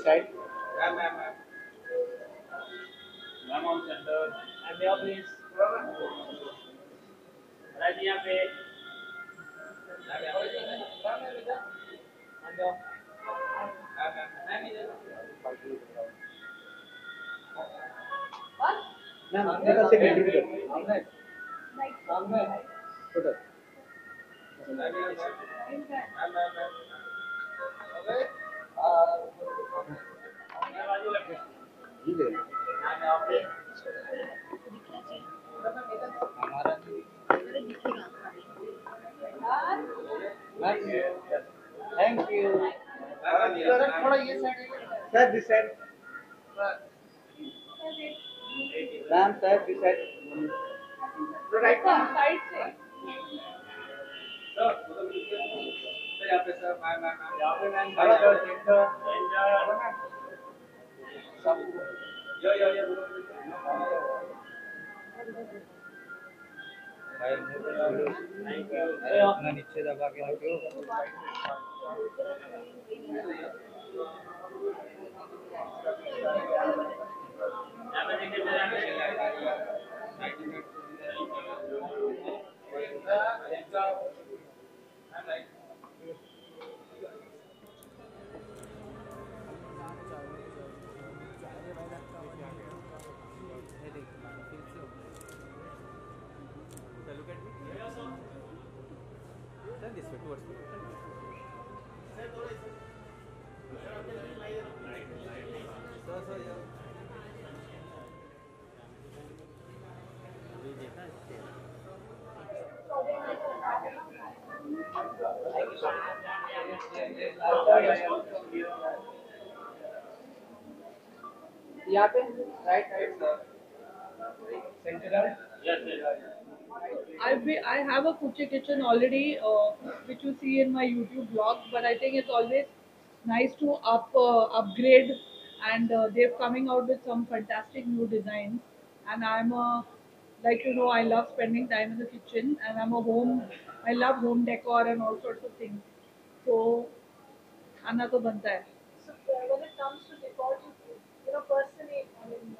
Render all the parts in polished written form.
side. Ma'am on centre and यहाँ please right यहाँ पे मैम मेरा से बिल्डिंग कर टोटल ठीक है हमारा थैंक यू थोड़ा ये side sir this side ma'am sir this side right side से सर यहाँ पे सर मैम यहाँ पे मैम सेंटर यो भाई थैंक यू अपना नीचे दबा के रखो यहाँ पे देखिए मेरा Look at me. Sir, this way towards me. Sir, yeah. अभी देखा यहाँ पे right right centre I have a Kuchi kitchen already, which you see in my YouTube blog. But I think it's always nice to upgrade, and they're coming out with some fantastic new designs. And I'm like I love spending time in the kitchen, and I love home decor and all sorts of things. So खाना तो बनता है. So when it comes to decor, personally, I mean,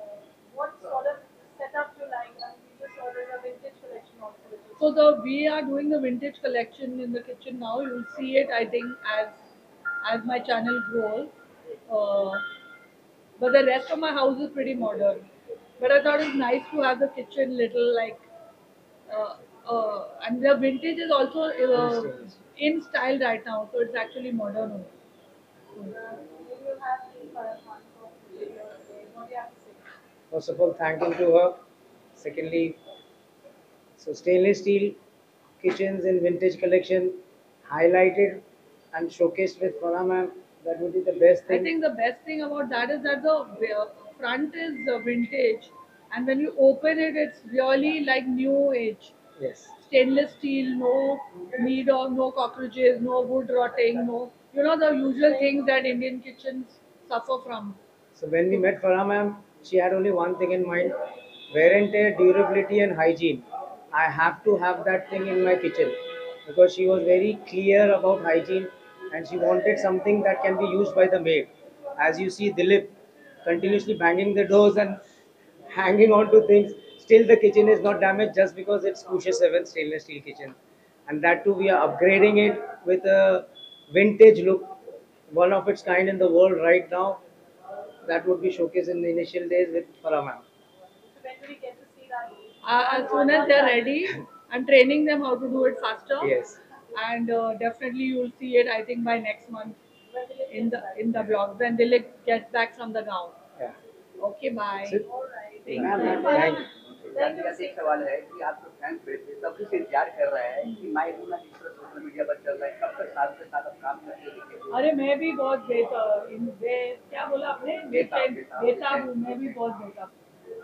what sort of setup you like? And we just ordered a vintage collection also. So we are doing the vintage collection in the kitchen now. You'll see it, I think, as my channel grows. Uh, but the rest of my house is pretty modern. But I thought it's nice to have the kitchen little and the vintage is also in style right now. So it's actually modern only. You have the current one. So what do you have to say? First of all, thank you to her. Secondly, so stainless steel kitchens in vintage collection highlighted and showcased with Farah ma'am. That would be the best I thing. think the best thing about that is that the front is vintage, and when you open it, it's really like new age. Yes. Stainless steel, no need of no cockroaches, no wood rotting, no the usual things that Indian kitchens suffer from. So when we met Farah ma'am, she had only one thing in mind: wear and tear, durability, and hygiene. I have to have that thing in my kitchen because she was very clear about hygiene and she wanted something that can be used by the maid. As you see, Dilip continuously banging the doors and hanging on to things. Still, the kitchen is not damaged just because it's Kusha 7 stainless steel kitchen. And that too, we are upgrading it with a vintage look, one of its kind in the world right now. That would be showcased in the initial days with Farah ma'am. So when do we get to see that? As soon as they're ready, I'm training them how to do it faster. Yes. And definitely you'll see it. I think by next month When will it in get the back? in the blog when they get back from the gown. Yeah. Okay, bye. Sit. All right. Ma'am, thank you. Thank you. एक सवाल है कि आपके fans बैठे तब से इंतजार कर रहा है कि माय रूना जिस तरह सोशल मीडिया पर चल रहा है कब तक साथ के साथ आप काम करते दिखेंगे। अरे मैं भी बहुत क्या बोला आपने बेताब हूँ, मैं भी बहुत बेताब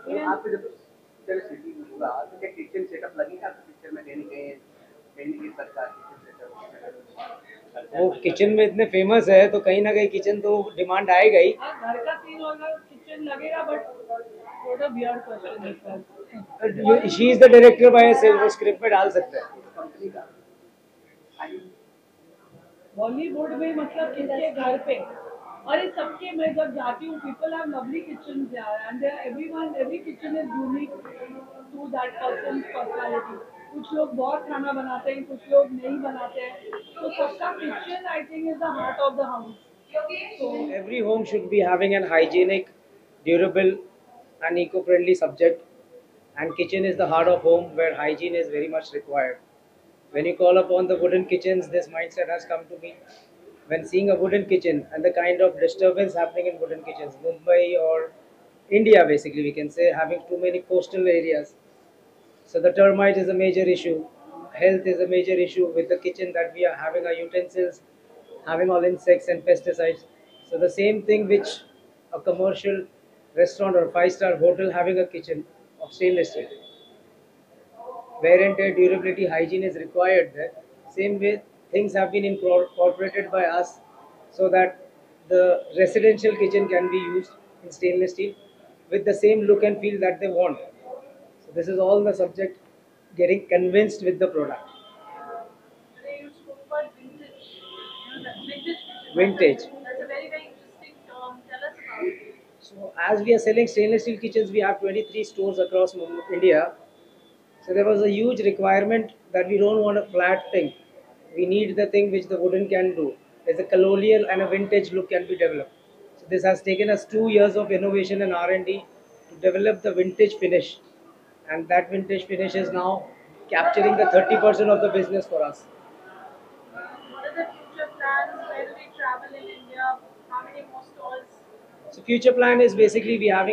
तो आपको जब पिक्चर सिटी में हुआ तो क्या किचन सेटअप लगेगा आपको पिक्चर में देने की सरकार किचन सेटअप। वो किचन में इतने फेमस है तो कहीं ना कहीं किचन तो डिमांड आएगा ही। घर का सीन होगा, किचन लगेगा, बट थोड़ा weird question she is the director by self, वो स्क्रिप्ट में डाल सकते हैं। कंपनी का बॉलीवुड में मतलब किसके घर पे और इस सबके मैं जब जाती हूँ, people have lovely kitchens यार, and every kitchen is unique to that person's personality. कुछ लोग बहुत खाना बनाते हैं, कुछ लोग नहीं बनाते हैं, तो सबका kitchen I think is the heart of the house. So Every home should be having an hygienic, durable, and eco-friendly subject. And kitchen is the heart of home where hygiene is very much required. When you call upon the wooden kitchens, this mindset has come to me. When seeing a wooden kitchen and the kind of disturbance happening in wooden kitchens, Mumbai or India basically, we can say, having too many coastal areas. So the termite is a major issue. Health is a major issue with the kitchen that we are having our utensils, having all insects and pesticides. So the same thing which a commercial restaurant or five-star hotel having a kitchen of stainless steel. Wear and tear, durability, hygiene is required there. Same way, things have been incorporated by us so that the residential kitchen can be used in stainless steel with the same look and feel that they want. So this is all the subject getting convinced with the product. Today you spoke about vintage, that vintage kitchen. Vintage. That's a very, very interesting term. Tell us about it. So as we are selling stainless steel kitchens, we have 23 stores across India. So there was a huge requirement that we don't want a flat thing. We need the thing which the wooden can do. There's a colonial and a vintage look can be developed. So this has taken us 2 years of innovation and R&D to develop the vintage finish. And that vintage finish is now capturing the 30% of the business for us. What are the future plans? Where do we travel in India? How many more stores? So future plan is basically we are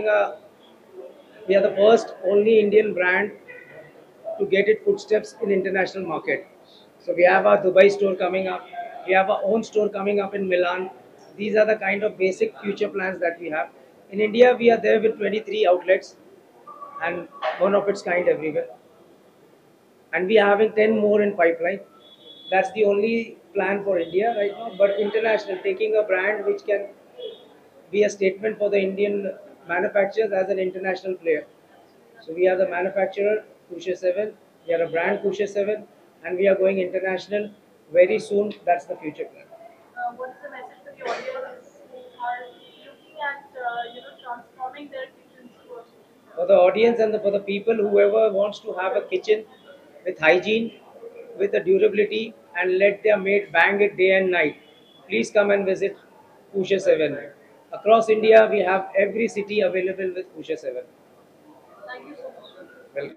the first only Indian brand to get its footsteps in international market. So we have our Dubai store coming up. We have our own store coming up in Milan. These are the kind of basic future plans that we have. In India, we are there with 23 outlets and one of its kind everywhere. And we are having 10 more in pipeline. That's the only plan for India right now. But international, taking a brand which can be a statement for the Indian manufacturers as an international player. So we are the manufacturer, Kusha 7. We are a brand, Kusha 7, and we are going international very soon. That's the future plan. What is the message for the audience who are looking at transforming their kitchens towards kitchen For the audience and for the people, whoever wants to have a kitchen with hygiene, with the durability, and let their mate bang it day and night, please come and visit Kusha 7. Across India, we have every city available with Kusha 7. Thank you so much. Welcome.